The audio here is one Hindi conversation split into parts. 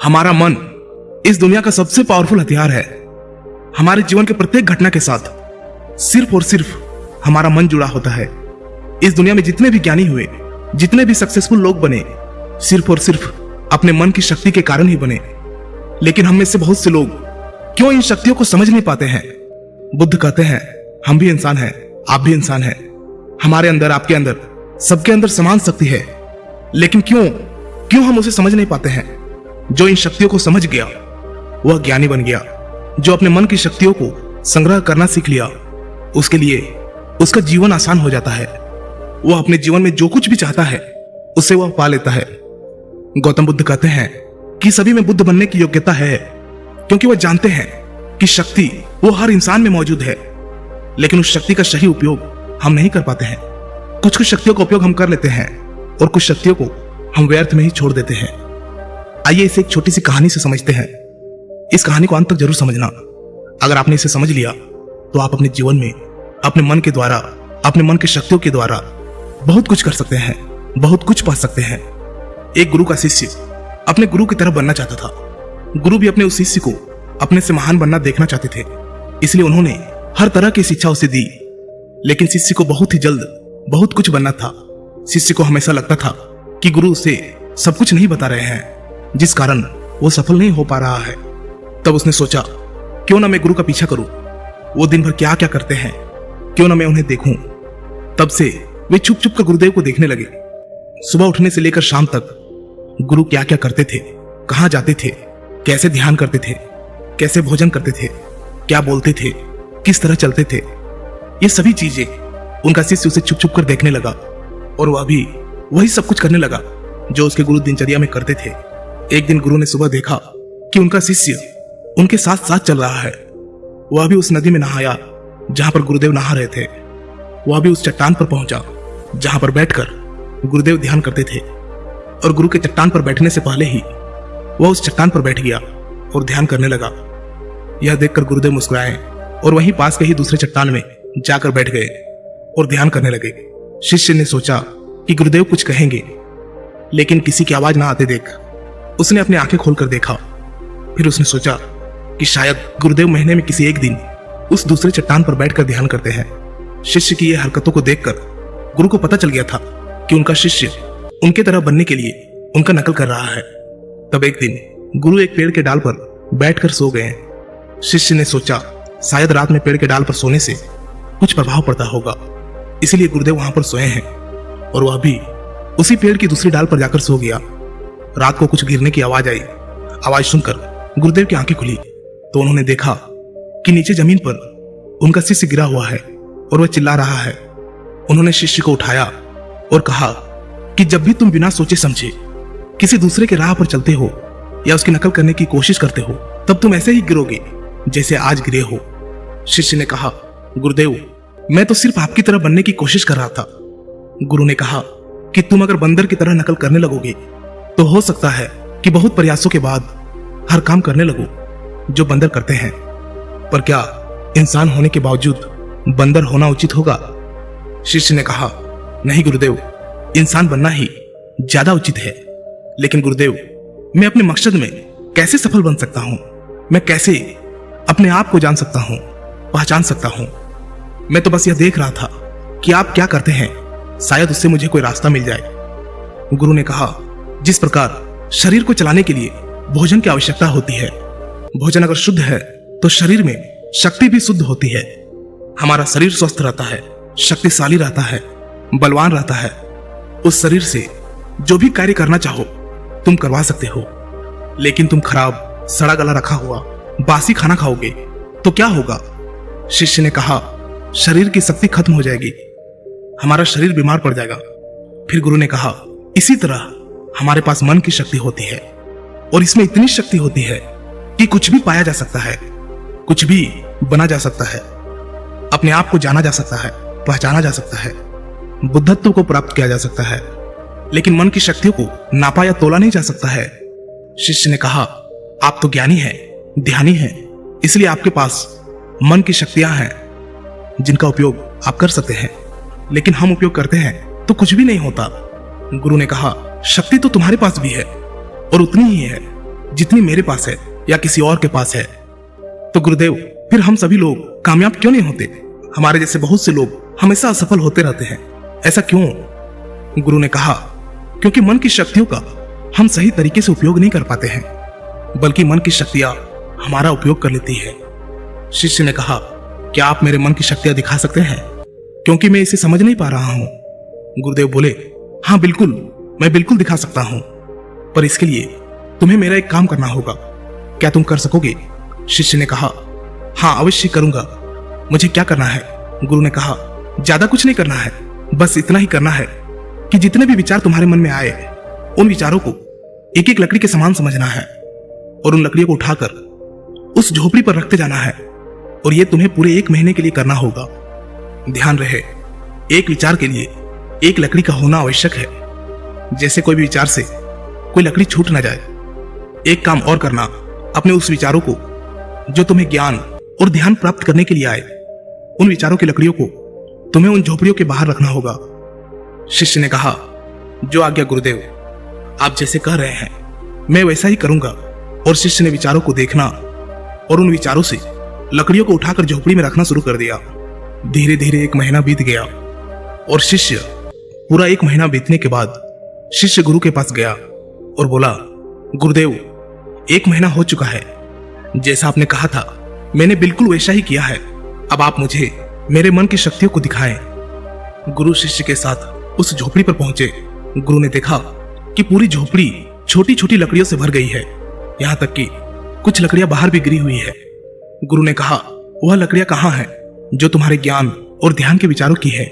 हमारा मन इस दुनिया का सबसे पावरफुल हथियार है। हमारे जीवन के प्रत्येक घटना के साथ सिर्फ और सिर्फ हमारा मन जुड़ा होता है। इस दुनिया में जितने भी ज्ञानी हुए, जितने भी सक्सेसफुल लोग बने, सिर्फ और सिर्फ अपने मन की शक्ति के कारण ही बने। लेकिन हम में से बहुत से लोग क्यों इन शक्तियों को समझ नहीं पाते हैं? बुद्ध कहते हैं हम भी इंसान हैं, आप भी इंसान हैं। हमारे अंदर, आपके अंदर, सबके अंदर समान शक्ति है। लेकिन क्यों हम उसे समझ नहीं पाते हैं? जो इन शक्तियों को समझ गया वह ज्ञानी बन गया। जो अपने मन की शक्तियों को संग्रह करना सीख लिया, उसके लिए उसका जीवन आसान हो जाता है। वह अपने जीवन में जो कुछ भी चाहता है उसे वह पा लेता है। गौतम बुद्ध कहते हैं कि सभी में बुद्ध बनने की योग्यता है, क्योंकि वह जानते हैं कि शक्ति वो हर इंसान में मौजूद है। लेकिन उस शक्ति का सही उपयोग हम नहीं कर पाते हैं। कुछ शक्तियों का उपयोग हम कर लेते हैं और कुछ शक्तियों को हम व्यर्थ में ही छोड़ देते हैं। आइए इसे एक छोटी सी कहानी से समझते हैं। इस कहानी को अंत तक जरूर समझना। अगर आपने इसे समझ लिया तो आप अपने जीवन में अपने मन के द्वारा, अपने मन की शक्तियों के द्वारा बहुत कुछ कर सकते हैं, बहुत कुछ पा सकते हैं। एक गुरु का शिष्य अपने गुरु की तरह बनना चाहता था। गुरु भी अपने उस शिष्य को अपने से महान बनना देखना चाहते थे, इसलिए उन्होंने हर तरह की शिक्षा उसे दी। लेकिन शिष्य को बहुत ही जल्द बहुत कुछ बनना था। शिष्य को हमेशा लगता था कि गुरु उसे सब कुछ नहीं बता रहे हैं, जिस कारण वो सफल नहीं हो पा रहा है। तब उसने सोचा क्यों ना मैं गुरु का पीछा करूं, वो दिन भर क्या क्या करते हैं, क्यों ना मैं उन्हें देखूं। तब से वे छुप छुप कर गुरुदेव को देखने लगे। सुबह उठने से लेकर शाम तक गुरु क्या क्या करते थे, कहां जाते थे, कैसे ध्यान करते थे, कैसे भोजन करते थे, क्या बोलते थे, किस तरह चलते थे, ये सभी चीजें उनका शिष्य उसे छुप छुप कर देखने लगा। और वह भी वही सब कुछ करने लगा जो उसके गुरु दिनचर्या में करते थे। एक दिन गुरु ने सुबह देखा कि उनका शिष्य उनके साथ साथ चल रहा है। वह भी उस नदी में नहाया जहां पर गुरुदेव नहा रहे थे। वह भी उस चट्टान पर पहुंचा जहां पर बैठकर गुरुदेव ध्यान करते थे। और गुरु के चट्टान पर बैठने से पहले ही वह उस चट्टान पर बैठ गया और ध्यान करने लगा। यह देखकर गुरुदेव मुस्कुराए और वहीं पास के ही दूसरे चट्टान में जाकर बैठ गए और ध्यान करने लगे। शिष्य ने सोचा कि गुरुदेव कुछ कहेंगे, लेकिन किसी की आवाज ना आते देख उसने अपनी आंखें खोलकर देखा। फिर उसने सोचा कि शायद गुरुदेव महीने में किसी एक दिन उस दूसरे चट्टान पर बैठकर ध्यान करते हैं। शिष्य की यह हरकतों को देखकर गुरु को पता चल गया था कि उनका शिष्य उनके तरह बनने के लिए उनका नकल कर रहा है। तब एक दिन गुरु एक पेड़ के डाल पर बैठकर सो गए। शिष्य ने सोचा शायद रात में पेड़ के डाल पर सोने से कुछ प्रभाव पड़ता होगा, इसीलिए गुरुदेव वहां पर सोए हैं। और वह भी उसी पेड़ की दूसरी डाल पर जाकर सो गया। रात को कुछ गिरने की आवाज आई। आवाज सुनकर गुरुदेव की आंखें खुली तो उन्होंने देखा कि नीचे जमीन पर उनका शिष्य गिरा हुआ है और वह चिल्ला रहा है। उन्होंने शिष्य को उठाया और कहा कि जब भी तुम बिना सोचे समझे किसी दूसरे के राह पर चलते हो या उसकी नकल करने की कोशिश करते हो, तब तुम ऐसे ही गिरोगे जैसे आज गिरे हो। शिष्य ने कहा गुरुदेव, मैं तो सिर्फ आपकी तरह बनने की कोशिश कर रहा था। गुरु ने कहा कि तुम अगर बंदर की तरह नकल करने लगोगे तो हो सकता है कि बहुत प्रयासों के बाद हर काम करने लगो जो बंदर करते हैं। पर क्या इंसान होने के बावजूद बंदर होना उचित होगा? शिष्य ने कहा नहीं गुरुदेव, इंसान बनना ही ज्यादा उचित है। लेकिन गुरुदेव, मैं अपने मकसद में कैसे सफल बन सकता हूं? मैं कैसे अपने आप को जान सकता हूं, पहचान सकता हूं? मैं तो बस यह देख रहा था कि आप क्या करते हैं, शायद उससे मुझे कोई रास्ता मिल जाए। गुरु ने कहा जिस प्रकार शरीर को चलाने के लिए भोजन की आवश्यकता होती है, भोजन अगर शुद्ध है तो शरीर में शक्ति भी शुद्ध होती है। हमारा शरीर स्वस्थ रहता है, शक्तिशाली रहता है, बलवान रहता है। उस शरीर से जो भी कार्य करना चाहो तुम करवा सकते हो। लेकिन तुम खराब, सड़ा गला रखा हुआ बासी खाना खाओगे तो क्या होगा? शिष्य ने कहा शरीर की शक्ति खत्म हो जाएगी, हमारा शरीर बीमार पड़ जाएगा। फिर गुरु ने कहा इसी तरह हमारे पास मन की शक्ति होती है और इसमें इतनी शक्ति होती है कि कुछ भी पाया जा सकता है, कुछ भी बना जा सकता है, अपने आप को जाना जा सकता है, पहचाना जा सकता है, बुद्धत्व को प्राप्त किया जा सकता है। लेकिन मन की शक्तियों को नापा या तोला नहीं जा सकता है। शिष्य ने कहा आप तो ज्ञानी हैं, ध्यानी हैं, इसलिए आपके पास मन की शक्तियां हैं जिनका उपयोग आप कर सकते हैं। लेकिन हम उपयोग करते हैं तो कुछ भी नहीं होता। गुरु ने कहा शक्ति तो तुम्हारे पास भी है और उतनी ही है, जितनी मेरे पास है या किसी और के पास है। तो गुरुदेव, फिर हम सभी लोग कामयाब क्यों नहीं होते? हमारे जैसे बहुत से लोग हमेशा असफल होते रहते हैं, ऐसा क्यों? गुरु ने कहा, क्योंकि मन की शक्तियों का हम सही तरीके से उपयोग नहीं कर पाते हैं, बल्कि मन की शक्तियां हमारा उपयोग कर लेती है। शिष्य ने कहा, क्या आप मेरे मन की शक्तियां दिखा सकते हैं? क्योंकि मैं इसे समझ नहीं पा रहा हूं। गुरुदेव बोले, हाँ बिल्कुल, मैं बिल्कुल दिखा सकता हूं, पर इसके लिए तुम्हें मेरा एक काम करना होगा। क्या तुम कर सकोगे? शिष्य ने कहा, हाँ अवश्य करूंगा। मुझे क्या करना है? गुरु ने कहा, ज्यादा कुछ नहीं करना है, बस इतना ही करना है कि जितने भी विचार तुम्हारे मन में आए, उन विचारों को एक एक लकड़ी के समान समझना है और उन लकड़ियों को उठाकर उस झोपड़ी पर रखते जाना है। और यह तुम्हें पूरे 1 महीने के लिए करना होगा। ध्यान रहे, एक विचार के लिए एक लकड़ी का होना आवश्यक है। जैसे कोई भी विचार से कोई लकड़ी छूट ना जाए। एक काम और करना, अपने उस विचारों को जो तुम्हें ज्ञान और ध्यान प्राप्त करने के लिए आए, उन विचारों की लकड़ियों को तुम्हें उन झोपड़ियों के बाहर रखना होगा। शिष्य ने कहा, जो आज्ञा गुरुदेव, आप जैसे कह रहे हैं मैं वैसा ही करूंगा। और शिष्य ने विचारों को देखना और उन विचारों से लकड़ियों को उठाकर झोपड़ी में रखना शुरू कर दिया। धीरे धीरे 1 महीना बीत गया और शिष्य पूरा 1 महीना बीतने के बाद शिष्य गुरु के पास गया और बोला, गुरुदेव, 1 महीना हो चुका है, जैसा आपने कहा था मैंने बिल्कुल वैसा ही किया है। अब आप मुझे मेरे मन की शक्तियों को दिखाएं। गुरु शिष्य के साथ उस झोपड़ी पर पहुंचे। गुरु ने देखा कि पूरी झोपड़ी छोटी छोटी लकड़ियों से भर गई है, यहाँ तक कि कुछ लकड़ियां बाहर भी गिरी हुई है। गुरु ने कहा, वह लकड़ियां कहाँ हैं जो तुम्हारे ज्ञान और ध्यान के विचारों की है?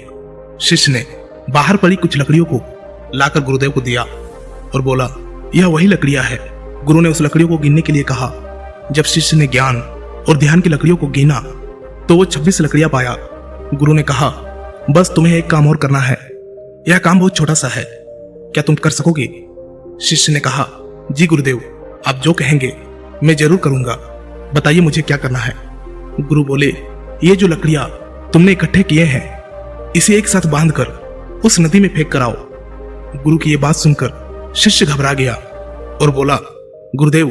शिष्य ने बाहर पड़ी कुछ लकड़ियों को लाकर गुरुदेव को दिया और बोला, यह वही लकड़ियां है। गुरु ने उस लकड़ियों को गिनने के लिए कहा। जब शिष्य ने ज्ञान और ध्यान की लकड़ियों को गिना तो वो 26 लकड़ियां पाया। गुरु ने कहा, बस तुम्हें एक काम और करना है। यह काम बहुत छोटा सा है, क्या तुम कर सकोगे? शिष्य ने कहा, जी गुरुदेव, आप जो कहेंगे मैं जरूर करूंगा, बताइए मुझे क्या करना है। गुरु बोले, ये जो लकड़ियां तुमने इकट्ठे किए हैं, इसे एक साथ बांधकर उस नदी में फेंक कर आओ। गुरु की ये बात सुनकर शिष्य घबरा गया और बोला, गुरुदेव,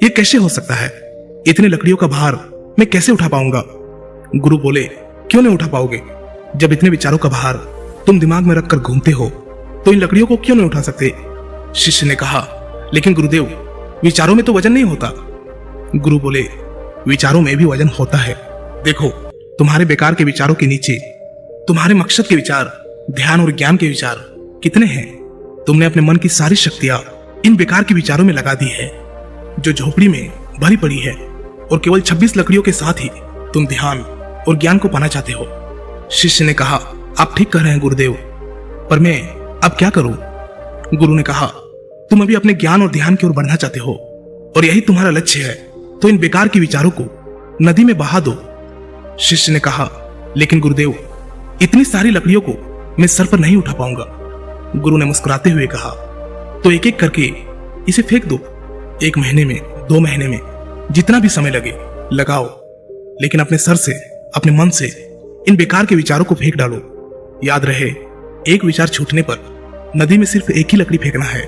ये कैसे हो सकता है? इतने लकड़ियों का भार मैं कैसे उठा पाऊंगा? गुरु बोले, क्यों नहीं उठा पाओगे? जब इतने विचारों का भार तुम दिमाग में रखकर घूमते हो तो इन लकड़ियों को क्यों नहीं उठा सकते? शिष्य ने कहा, लेकिन गुरुदेव, विचारों में तो वजन नहीं होता। गुरु बोले, विचारों में भी वजन होता है। देखो, तुम्हारे बेकार के विचारों के नीचे तुम्हारे मकसद के विचार, ध्यान और ज्ञान के विचार कितने हैं? तुमने अपने मन की सारी शक्तियां इन बेकार के विचारों में लगा दी है जो झोपड़ी में भरी पड़ी है, और केवल 26 लकड़ियों के साथ ही तुम ध्यान और ज्ञान को पाना चाहते हो। शिष्य ने कहा, आप ठीक कह रहे हैं गुरुदेव, पर मैं अब क्या करूं? गुरु ने कहा, तुम अभी अपने ज्ञान और ध्यान की ओर बढ़ना चाहते हो और यही तुम्हारा लक्ष्य है, तो इन बेकार के विचारों को नदी में बहा दो। शिष्य ने कहा, लेकिन गुरुदेव, इतनी सारी लकड़ियों को मैं सर पर नहीं उठा पाऊंगा। गुरु ने मुस्कुराते हुए कहा, तो एक एक करके इसे फेंक दो। 1 महीने में, 2 महीने में, जितना भी समय लगे लगाओ, लेकिन अपने सर से, अपने मन से इन बेकार के विचारों को फेंक डालो। याद रहे, एक विचार छूटने पर नदी में सिर्फ एक ही लकड़ी फेंकना है।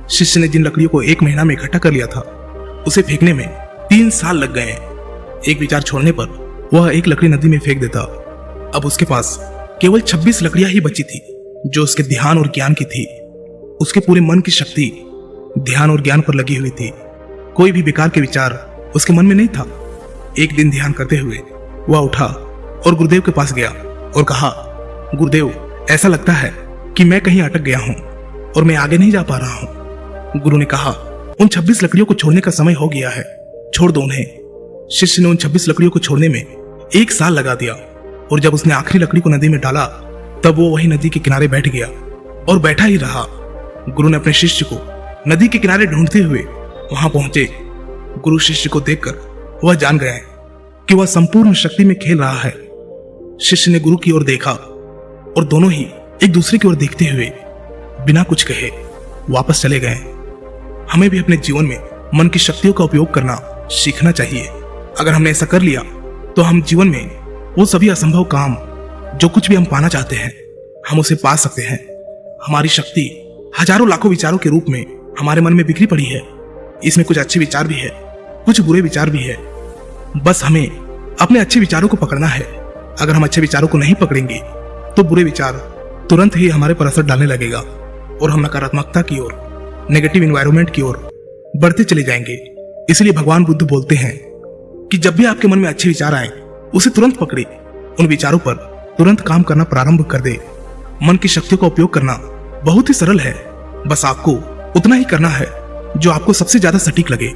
शिष्य ने जिन लकड़ियों को 1 महीना में इकट्ठा कर लिया था, उसे फेंकने में 3 साल लग गए। एक विचार छोड़ने पर वह एक लकड़ी नदी में फेंक देता। अब उसके पास केवल 26 लकड़ियां ही बची थी जो उसके ध्यान और ज्ञान की थी। उसके पूरे मन की शक्ति ध्यान और ज्ञान पर लगी हुई थी। कोई भी बेकार के विचार उसके मन में नहीं था। एक दिन ध्यान करते हुए वह उठा और गुरुदेव के पास गया और कहा, गुरुदेव, ऐसा लगता है कि मैं कहीं अटक गया हूं और मैं आगे नहीं जा पा रहा हूं। गुरु ने कहा, उन 26 लकड़ियों को छोड़ने का समय हो गया है, छोड़ दो उन्हें। शिष्य ने उन 26 लकड़ियों को छोड़ने में 1 साल लगा दिया और जब उसने आखिरी लकड़ी को नदी में डाला तब वो वही नदी के किनारे बैठ गया और बैठा ही रहा। गुरु ने अपने शिष्य को नदी के किनारे ढूंढते हुए वहां पहुंचे। गुरु शिष्य को देखकर वह जान गए कि वह संपूर्ण शक्ति में खेल रहा है। शिष्य ने गुरु की ओर देखा और दोनों ही एक दूसरे की ओर देखते हुए बिना कुछ कहे वापस चले गए। हमें भी अपने जीवन में मन की शक्तियों का उपयोग करना सीखना चाहिए। अगर हमने ऐसा कर लिया तो हम जीवन में वो सभी असंभव काम, जो कुछ भी हम पाना चाहते हैं, हम उसे पा सकते हैं। हमारी शक्ति हजारों लाखों विचारों के रूप में हमारे मन में बिखरी पड़ी है, इसमें कुछ अच्छे विचार भी है, कुछ बुरे विचार भी है। बस हमें अपने अच्छे विचारों को पकड़ना है। अगर हम अच्छे विचारों को नहीं पकड़ेंगे तो बुरे विचार तुरंत ही हमारे पर असर डालने लगेगा और हम नकारात्मकता की ओर, नेगेटिव एनवायरनमेंट की ओर बढ़ते चले जाएंगे। इसलिए भगवान बुद्ध बोलते हैं कि जब भी आपके मन में अच्छे विचार आए उसे तुरंत पकड़े, उन विचारों पर तुरंत काम करना प्रारंभ कर दे। मन की शक्तियों का उपयोग करना बहुत ही सरल है। बस आपको उतना ही करना है जो आपको सबसे ज्यादा सटीक लगे।